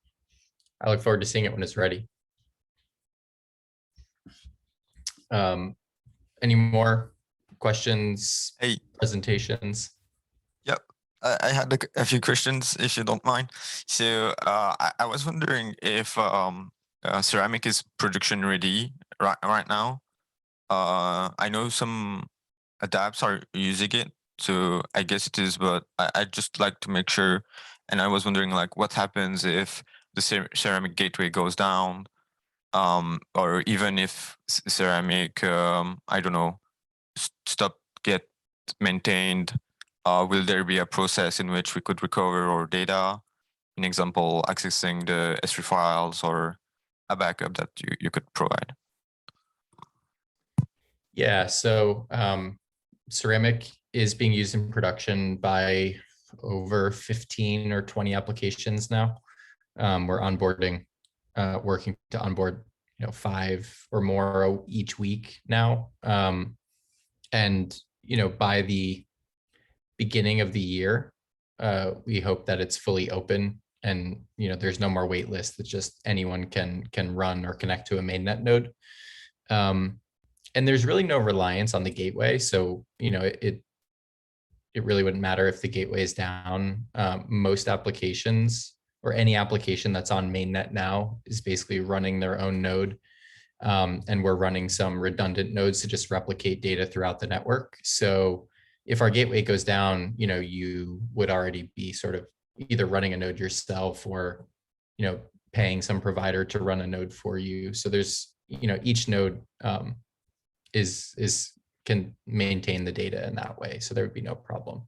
I look forward to seeing it when it's ready. Any more questions? Hey, presentations? Yep. I had a few questions, if you don't mind. So I was wondering if Ceramic is production ready right now. I know some dApps are using it, so I guess it is, but I'd just like to make sure. And I was wondering, like, what happens if the Ceramic gateway goes down, or even if Ceramic, I don't know, get maintained. Will there be a process in which we could recover our data? An example, accessing the S3 files or a backup that you could provide. Yeah, so Ceramic is being used in production by over 15 or 20 applications now. We're onboarding, working to onboard 5 or more each week now. And by the beginning of the year, we hope that it's fully open and there's no more wait list, that just anyone can run or connect to a mainnet node. And there's really no reliance on the gateway. So, it really wouldn't matter if the gateway is down. Most applications, or any application that's on mainnet now, is basically running their own node. And we're running some redundant nodes to just replicate data throughout the network. So if our gateway goes down, you would already be sort of either running a node yourself or, paying some provider to run a node for you. So there's, each node can maintain the data in that way. So there would be no problem.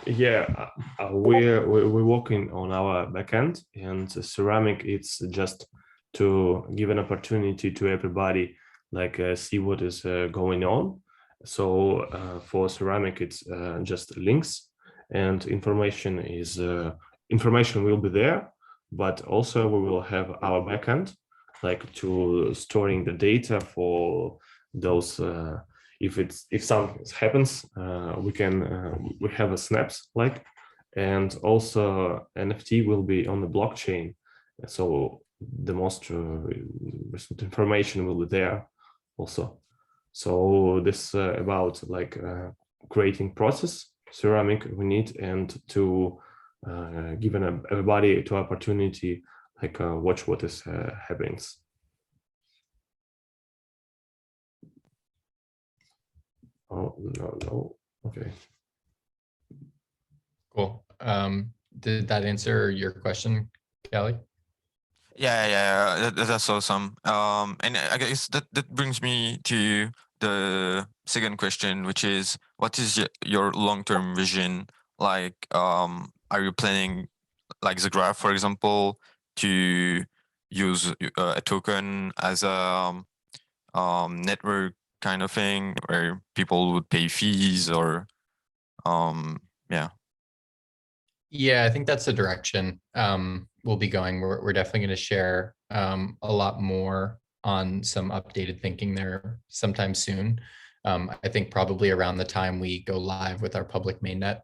Yeah, we're working on our backend, and Ceramic, it's just to give an opportunity to everybody, like see what is going on. So for Ceramic, it's just links, and information will be there, but also we will have our backend, like to storing the data for those. If something happens, we have a snaps like, and also NFT will be on the blockchain, so the most recent information will be there also. So this about like creating process Ceramic we need, and to give everybody to opportunity, like watch what is happening. Oh, no. Okay. Cool. Did that answer your question, Kelly? Yeah, that's awesome. And I guess that brings me to the second question, which is, what is your long-term vision? Like, are you planning, like the graph, for example, to use a token as a network kind of thing, where people would pay fees, or yeah? Yeah, I think that's the direction we'll be going. We're definitely going to share a lot more on some updated thinking there sometime soon. I think probably around the time we go live with our public mainnet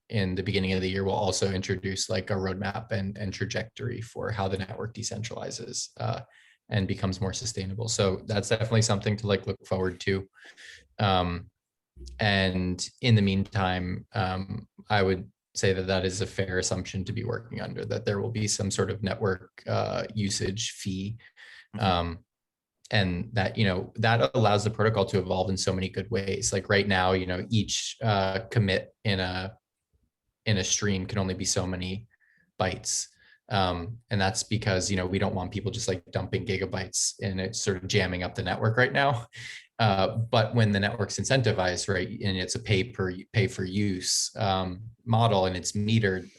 in the beginning of the year, we'll also introduce like a roadmap and trajectory for how the network decentralizes and becomes more sustainable. So that's definitely something to like look forward to. And in the meantime, I would say that is a fair assumption to be working under, that there will be some sort of network usage fee. And that, that allows the protocol to evolve in so many good ways. Like right now, each commit in a stream can only be so many bytes. And that's because, we don't want people just like dumping gigabytes and it's sort of jamming up the network right now. But when the network's incentivized, right, and it's a pay for use model and it's metered,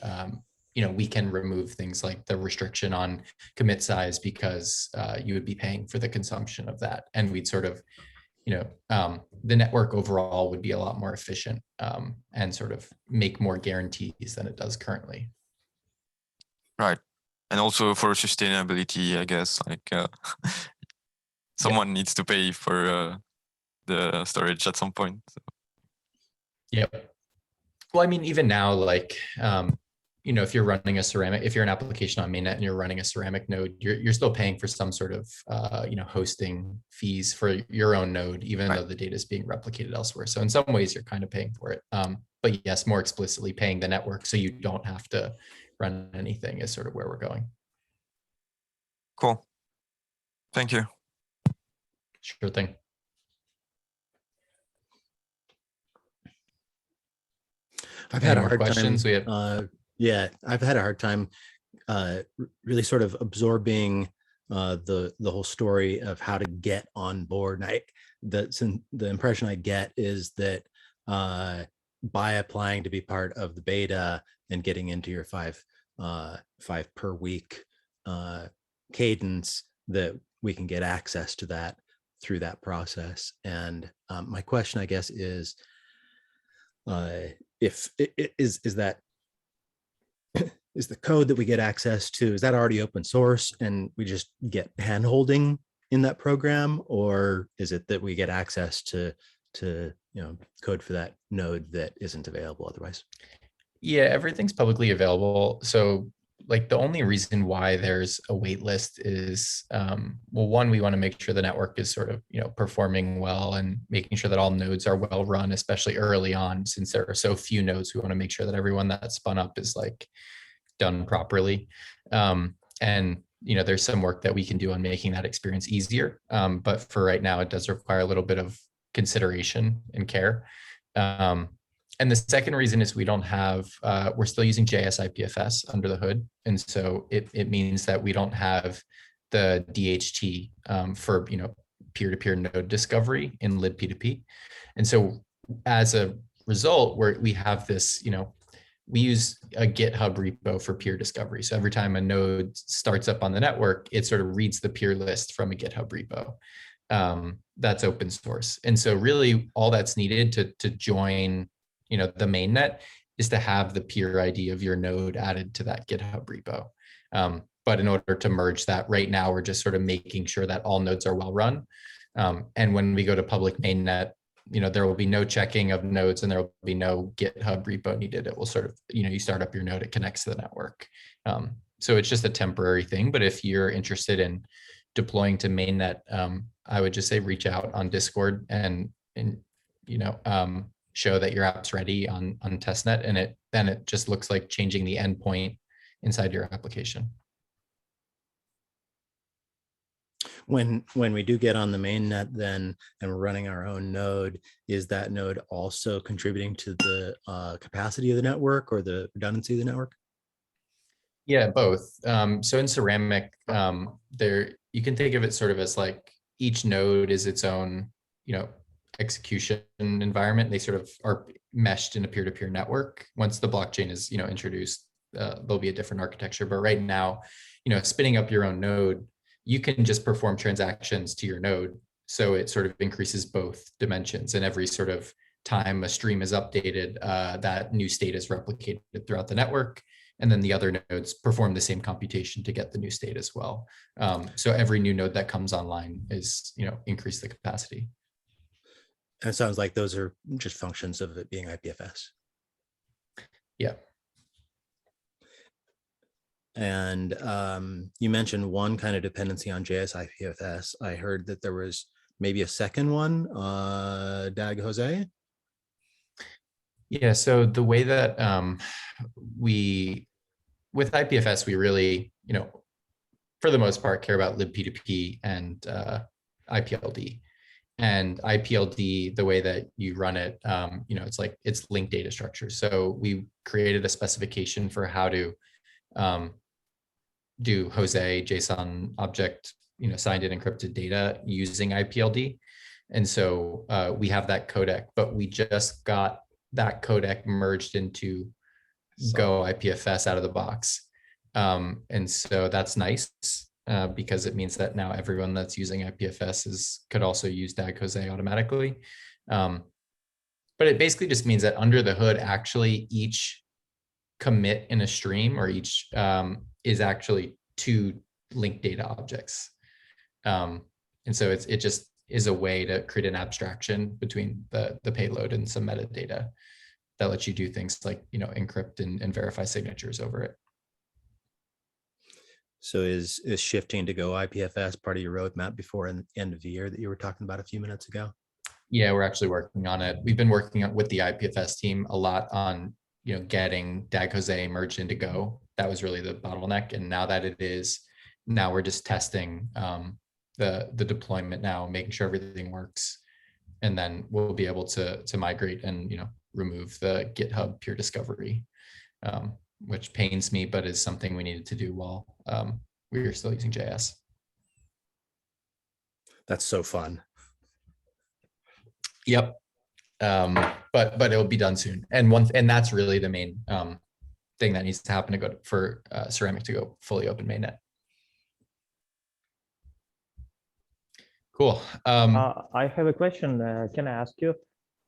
we can remove things like the restriction on commit size because you would be paying for the consumption of that. And we'd sort of, the network overall would be a lot more efficient and sort of make more guarantees than it does currently. Right. And also for sustainability, I guess, like someone needs to pay for the storage at some point. So. Yep. Well, I mean, even now, like, if you're running a ceramic, if you're an application on mainnet and you're running a ceramic node, you're still paying for some sort of, hosting fees for your own node, even though the data is being replicated elsewhere. So in some ways, you're kind of paying for it. But yes, more explicitly paying the network so you don't have to run anything is sort of where we're going. Cool. Thank you. Sure thing. I've had a hard questions? time. Yeah, I've had a hard time really sort of absorbing the whole story of how to get on board. And the impression I get is that by applying to be part of the beta and getting into your five per week cadence, that we can get access to that through that process. And my question, I guess, is if that is the code that we get access to, is that already open source and we just get handholding in that program, or is it that we get access to code for that node that isn't available otherwise? Yeah, everything's publicly available. So like the only reason why there's a wait list is, well, one, we want to make sure the network is sort of, performing well and making sure that all nodes are well run, especially early on, since there are so few nodes. We want to make sure that everyone that's spun up is like done properly. And, there's some work that we can do on making that experience easier. But for right now, it does require a little bit of consideration and care. And the second reason is we don't have, we're still using JS IPFS under the hood. And so it means that we don't have the DHT for, peer-to-peer node discovery in libp2p. And so as a result, we have this, we use a GitHub repo for peer discovery. So every time a node starts up on the network, it sort of reads the peer list from a GitHub repo. That's open source. And so really all that's needed to join the mainnet is to have the peer ID of your node added to that GitHub repo. But in order to merge that right now, we're just sort of making sure that all nodes are well run. And when we go to public mainnet, there will be no checking of nodes and there will be no GitHub repo needed. It will sort of, you start up your node, it connects to the network. So it's just a temporary thing. But if you're interested in deploying to mainnet, I would just say reach out on Discord and show that your app's ready on testnet, and then it just looks like changing the endpoint inside your application. When we do get on the mainnet then and we're running our own node, is that node also contributing to the capacity of the network or the redundancy of the network? Yeah, both. So in Ceramic, you can think of it sort of as like each node is its own, execution environment. They sort of are meshed in a peer-to-peer network. Once the blockchain is, introduced, there'll be a different architecture. But right now, spinning up your own node, you can just perform transactions to your node. So it sort of increases both dimensions, and every sort of time a stream is updated, that new state is replicated throughout the network. And then the other nodes perform the same computation to get the new state as well. So every new node that comes online is, increase the capacity. And it sounds like those are just functions of it being IPFS. Yeah. And you mentioned one kind of dependency on JS IPFS. I heard that there was maybe a second one, Dag Jose? Yeah, so the way that with IPFS, we really, for the most part, care about libp2p and IPLD. And IPLD, the way that you run it, it's linked data structure. So we created a specification for how to do Jose JSON object, signed and encrypted data using IPLD. And so we have that codec, but we just got that codec merged into Go IPFS out of the box. And so that's nice because it means that now everyone that's using IPFS could also use DAG Jose automatically. But it basically just means that under the hood, actually each commit in a stream or each is actually 2 linked data objects. And so it just is a way to create an abstraction between the payload and some metadata that lets you do things like, encrypt and verify signatures over it. So is shifting to Go IPFS part of your roadmap before the end of the year that you were talking about a few minutes ago? Yeah, we're actually working on it. We've been working with the IPFS team a lot on, getting DAG Jose merged into Go. That was really the bottleneck. And now that it is, now we're just testing the deployment now, making sure everything works. And then we'll be able to migrate and, remove the GitHub peer discovery, which pains me, but is something we needed to do while we were still using JS. That's so fun. Yep. But it'll be done soon. And that's really the main thing that needs to happen to go for Ceramic to go fully open mainnet. Cool. I have a question. Can I ask you?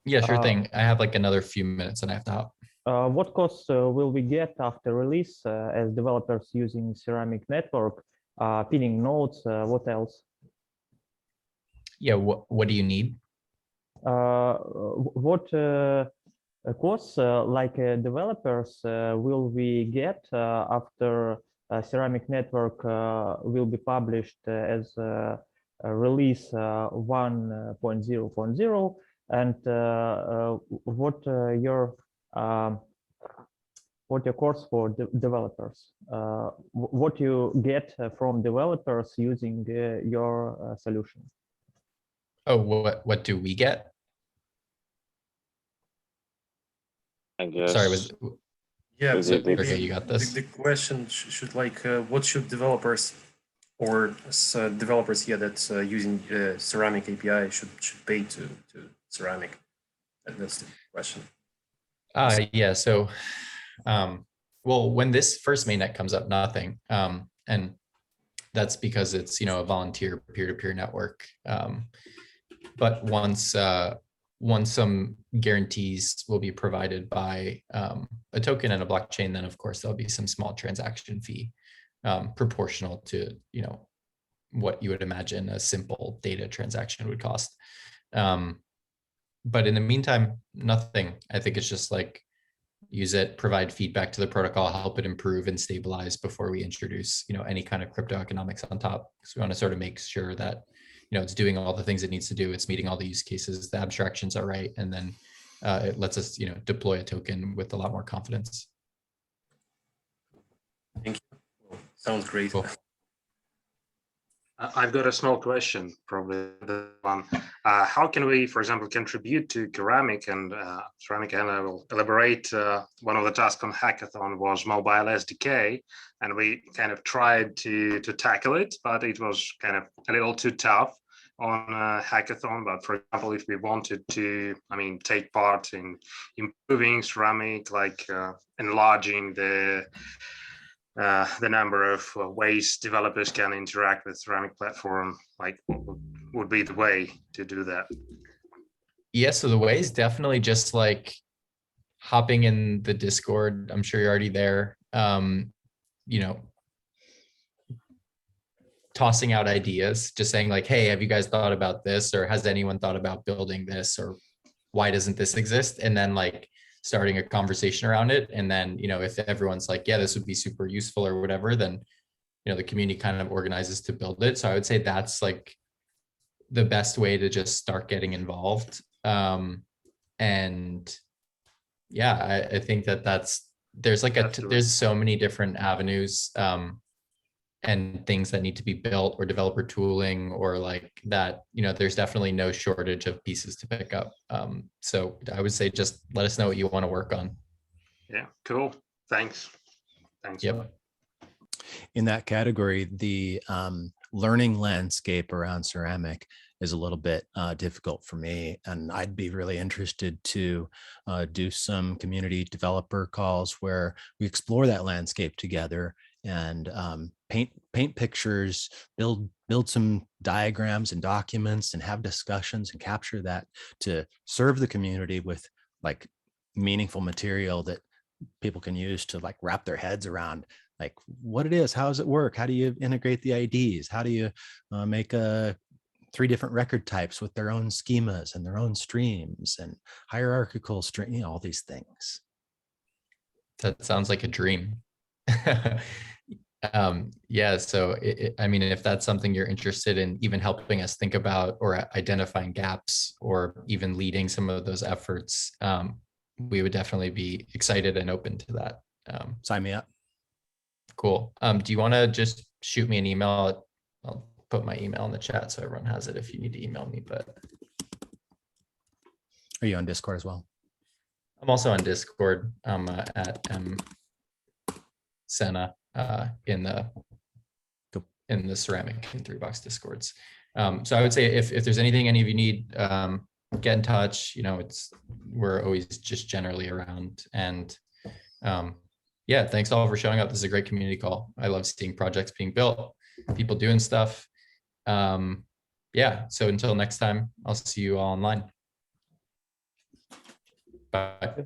Yeah, sure thing. I have like another few minutes and I have to hop. What costs will we get after release as developers using Ceramic Network, pinning nodes? What else? Yeah, what do you need? What costs like developers will we get after Ceramic Network will be published as release 1.0.0, and what your course for developers? What you get from developers using your solution? Oh, what do we get? I guess. Sorry, Yeah, so maybe okay, you got this. The question should like, what should developers or developers here that's using Ceramic API should pay to Ceramic? That's the question. Yeah, so, well, when this first mainnet comes up, nothing. And that's because it's, a volunteer peer-to-peer network. But once some guarantees will be provided by a token and a blockchain, then of course there'll be some small transaction fee proportional to, what you would imagine a simple data transaction would cost. But in the meantime, nothing. I think it's just like use it, provide feedback to the protocol, help it improve and stabilize before we introduce, any kind of crypto economics on top. So we want to sort of make sure that, it's doing all the things it needs to do. It's meeting all the use cases, the abstractions are right. And then it lets us, deploy a token with a lot more confidence. Thank you. Well, sounds great. Cool. I've got a small question, probably the one. How can we, for example, contribute to Ceramic? And Ceramic, and I will elaborate. One of the tasks on Hackathon was mobile SDK, and we kind of tried to tackle it, but it was kind of a little too tough on Hackathon. But for example, if we wanted to, take part in improving Ceramic, like enlarging the number of ways developers can interact with Ceramic platform, like what would be the way to do that? Yeah, so the way is definitely just like hopping in the Discord. I'm sure you're already there. Tossing out ideas, just saying like, hey, have you guys thought about this? Or has anyone thought about building this? Or why doesn't this exist? And then like starting a conversation around it. And then, if everyone's like, yeah, this would be super useful or whatever, then, the community kind of organizes to build it. So I would say that's like the best way to just start getting involved. And yeah, I think there's so many different avenues and things that need to be built, or developer tooling, or like that, there's definitely no shortage of pieces to pick up. So I would say just let us know what you want to work on. Yeah, cool. Thanks. Yep. In that category, the learning landscape around ceramic is a little bit difficult for me. And I'd be really interested to do some community developer calls where we explore that landscape together and paint pictures, build some diagrams and documents and have discussions and capture that to serve the community with like meaningful material that people can use to like wrap their heads around like what it is, how does it work, how do you integrate the IDs, how do you make 3 different record types with their own schemas and their own streams and hierarchical stream, you know, all these things. That sounds like a dream. Yeah, so I mean, if that's something you're interested in, even helping us think about or identifying gaps or even leading some of those efforts, we would definitely be excited and open to that. Sign me up. Cool. Do you want to just shoot me an email? I'll put my email in the chat so everyone has it if you need to email me, but. Are you on Discord as well? I'm also on Discord. I'm at Senna in the ceramic and 3box Discords. So I would say if there's anything any of you need, get in touch. You know, we're always just generally around. And yeah, thanks all for showing up. This is a great community call. I love seeing projects being built, people doing stuff. Yeah, so until next time, I'll see you all online. Bye.